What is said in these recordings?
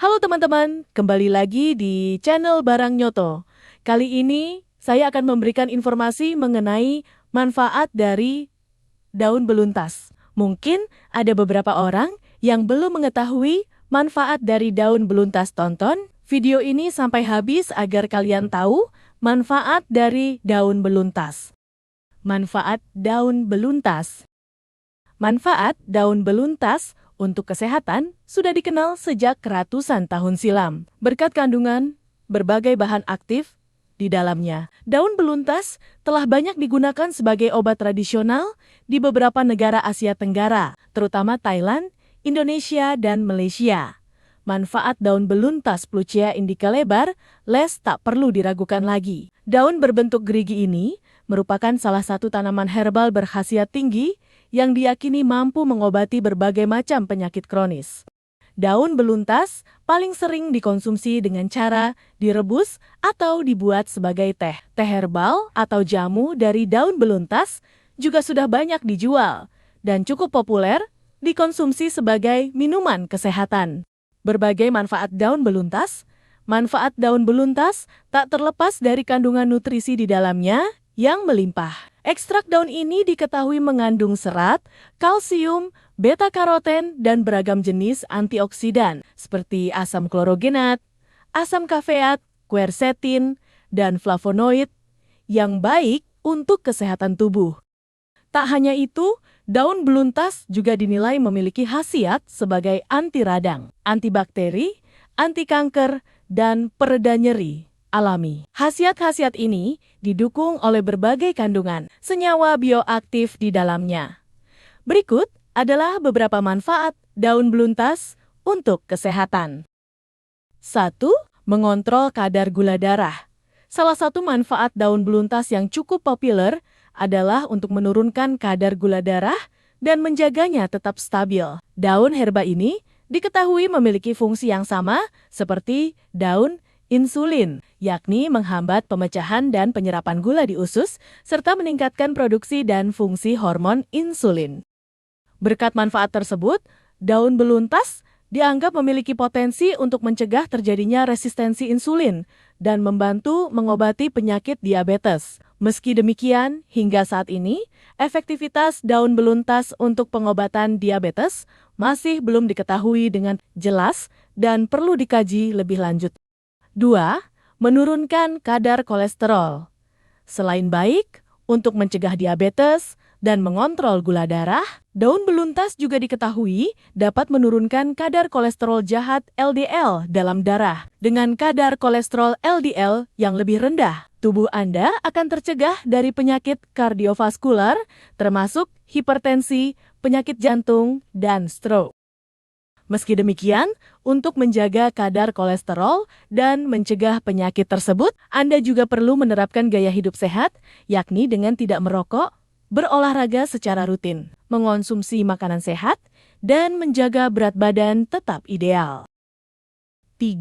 Halo teman-teman, kembali lagi di channel Barang Nyoto. Kali ini saya akan memberikan informasi mengenai manfaat dari daun beluntas. Mungkin ada beberapa orang yang belum mengetahui manfaat dari daun beluntas. Tonton video ini sampai habis agar kalian tahu manfaat dari daun beluntas. Manfaat daun beluntas. Manfaat daun beluntas untuk kesehatan sudah dikenal sejak ratusan tahun silam. Berkat kandungan berbagai bahan aktif di dalamnya, daun beluntas telah banyak digunakan sebagai obat tradisional di beberapa negara Asia Tenggara, terutama Thailand, Indonesia, dan Malaysia. Manfaat daun beluntas Pluchea indica lebar, les tak perlu diragukan lagi. Daun berbentuk gerigi ini merupakan salah satu tanaman herbal berkhasiat tinggi yang diyakini mampu mengobati berbagai macam penyakit kronis. Daun beluntas paling sering dikonsumsi dengan cara direbus atau dibuat sebagai teh. Teh herbal atau jamu dari daun beluntas juga sudah banyak dijual dan cukup populer dikonsumsi sebagai minuman kesehatan. Berbagai manfaat daun beluntas. Manfaat daun beluntas tak terlepas dari kandungan nutrisi di dalamnya yang melimpah. Ekstrak daun ini diketahui mengandung serat, kalsium, beta-karoten, dan beragam jenis antioksidan seperti asam klorogenat, asam kafeat, quercetin, dan flavonoid yang baik untuk kesehatan tubuh. Tak hanya itu, daun beluntas juga dinilai memiliki khasiat sebagai anti radang, antibakteri, anti kanker, dan pereda nyeri alami. Khasiat-khasiat ini didukung oleh berbagai kandungan senyawa bioaktif di dalamnya. Berikut adalah beberapa manfaat daun beluntas untuk kesehatan. 1. Mengontrol kadar gula darah. Salah satu manfaat daun beluntas yang cukup populer adalah untuk menurunkan kadar gula darah dan menjaganya tetap stabil. Daun herba ini diketahui memiliki fungsi yang sama seperti daun insulin, yakni menghambat pemecahan dan penyerapan gula di usus, serta meningkatkan produksi dan fungsi hormon insulin. Berkat manfaat tersebut, daun beluntas dianggap memiliki potensi untuk mencegah terjadinya resistensi insulin dan membantu mengobati penyakit diabetes. Meski demikian, hingga saat ini, efektivitas daun beluntas untuk pengobatan diabetes masih belum diketahui dengan jelas dan perlu dikaji lebih lanjut. 2. Menurunkan kadar kolesterol. Selain baik untuk mencegah diabetes dan mengontrol gula darah, daun beluntas juga diketahui dapat menurunkan kadar kolesterol jahat LDL dalam darah. Dengan kadar kolesterol LDL yang lebih rendah, tubuh Anda akan tercegah dari penyakit kardiovaskular, termasuk hipertensi, penyakit jantung, dan stroke. Meski demikian, untuk menjaga kadar kolesterol dan mencegah penyakit tersebut, Anda juga perlu menerapkan gaya hidup sehat, yakni dengan tidak merokok, berolahraga secara rutin, mengonsumsi makanan sehat, dan menjaga berat badan tetap ideal. 3.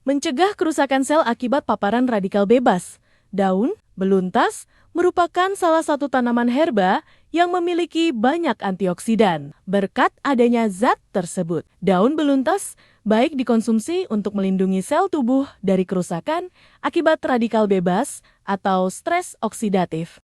Mencegah kerusakan sel akibat paparan radikal bebas. Daun beluntas merupakan salah satu tanaman herba yang memiliki banyak antioksidan. Berkat adanya zat tersebut, daun beluntas baik dikonsumsi untuk melindungi sel tubuh dari kerusakan akibat radikal bebas atau stres oksidatif.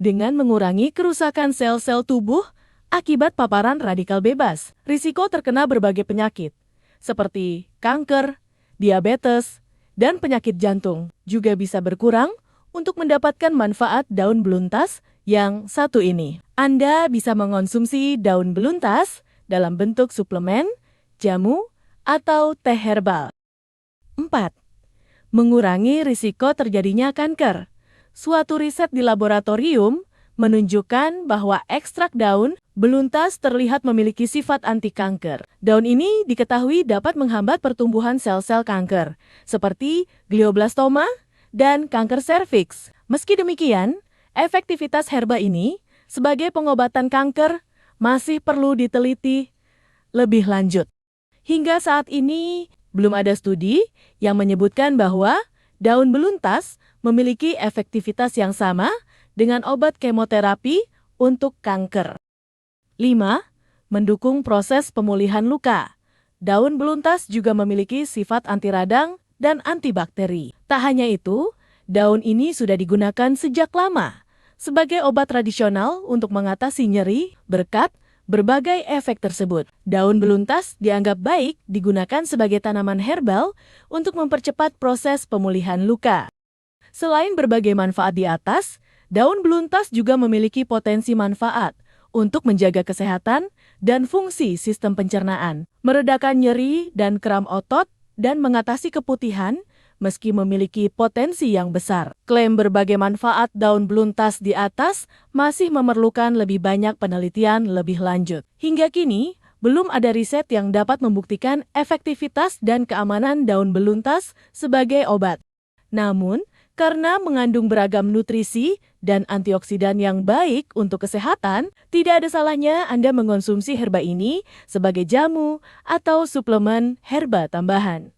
Dengan mengurangi kerusakan sel-sel tubuh akibat paparan radikal bebas, risiko terkena berbagai penyakit seperti kanker, diabetes, dan penyakit jantung juga bisa berkurang. Untuk mendapatkan manfaat daun beluntas yang satu ini, Anda bisa mengonsumsi daun beluntas dalam bentuk suplemen, jamu, atau teh herbal. 4. Mengurangi risiko terjadinya kanker. Suatu riset di laboratorium menunjukkan bahwa ekstrak daun beluntas terlihat memiliki sifat anti kanker. Daun ini diketahui dapat menghambat pertumbuhan sel-sel kanker, seperti glioblastoma dan kanker serviks. Meski demikian, efektivitas herba ini sebagai pengobatan kanker masih perlu diteliti lebih lanjut. Hingga saat ini, belum ada studi yang menyebutkan bahwa daun beluntas memiliki efektivitas yang sama dengan obat kemoterapi untuk kanker. 5. Mendukung proses pemulihan luka. Daun beluntas juga memiliki sifat anti radang dan antibakteri. Tak hanya itu, daun ini sudah digunakan sejak lama sebagai obat tradisional untuk mengatasi nyeri berkat berbagai efek tersebut. Daun beluntas dianggap baik digunakan sebagai tanaman herbal untuk mempercepat proses pemulihan luka. Selain berbagai manfaat di atas, daun beluntas juga memiliki potensi manfaat untuk menjaga kesehatan dan fungsi sistem pencernaan, meredakan nyeri dan kram otot, dan mengatasi keputihan, meski memiliki potensi yang besar. Klaim berbagai manfaat daun beluntas di atas masih memerlukan lebih banyak penelitian lebih lanjut. Hingga kini, belum ada riset yang dapat membuktikan efektivitas dan keamanan daun beluntas sebagai obat. Namun, karena mengandung beragam nutrisi dan antioksidan yang baik untuk kesehatan, tidak ada salahnya Anda mengonsumsi herba ini sebagai jamu atau suplemen herba tambahan.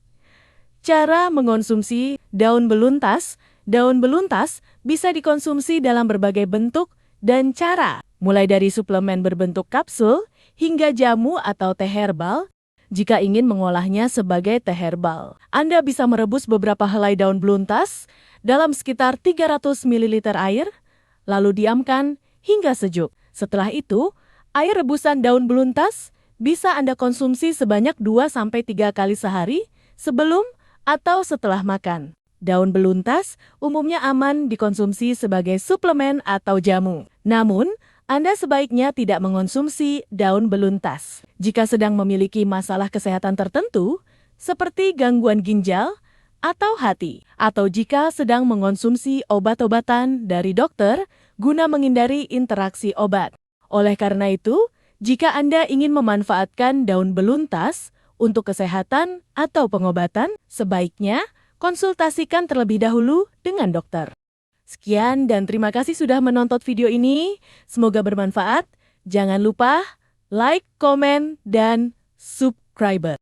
Cara mengonsumsi daun beluntas. Daun beluntas bisa dikonsumsi dalam berbagai bentuk dan cara, mulai dari suplemen berbentuk kapsul hingga jamu atau teh herbal. Jika ingin mengolahnya sebagai teh herbal, Anda bisa merebus beberapa helai daun beluntas dalam sekitar 300 ml air, lalu diamkan hingga sejuk. Setelah itu, air rebusan daun beluntas bisa Anda konsumsi sebanyak 2-3 kali sehari sebelum atau setelah makan. Daun beluntas umumnya aman dikonsumsi sebagai suplemen atau jamu. Namun, Anda sebaiknya tidak mengonsumsi daun beluntas jika sedang memiliki masalah kesehatan tertentu, seperti gangguan ginjal atau hati, atau jika sedang mengonsumsi obat-obatan dari dokter guna menghindari interaksi obat. Oleh karena itu, jika Anda ingin memanfaatkan daun beluntas untuk kesehatan atau pengobatan, sebaiknya konsultasikan terlebih dahulu dengan dokter. Sekian dan terima kasih sudah menonton video ini. Semoga bermanfaat. Jangan lupa like, komen, dan subscribe.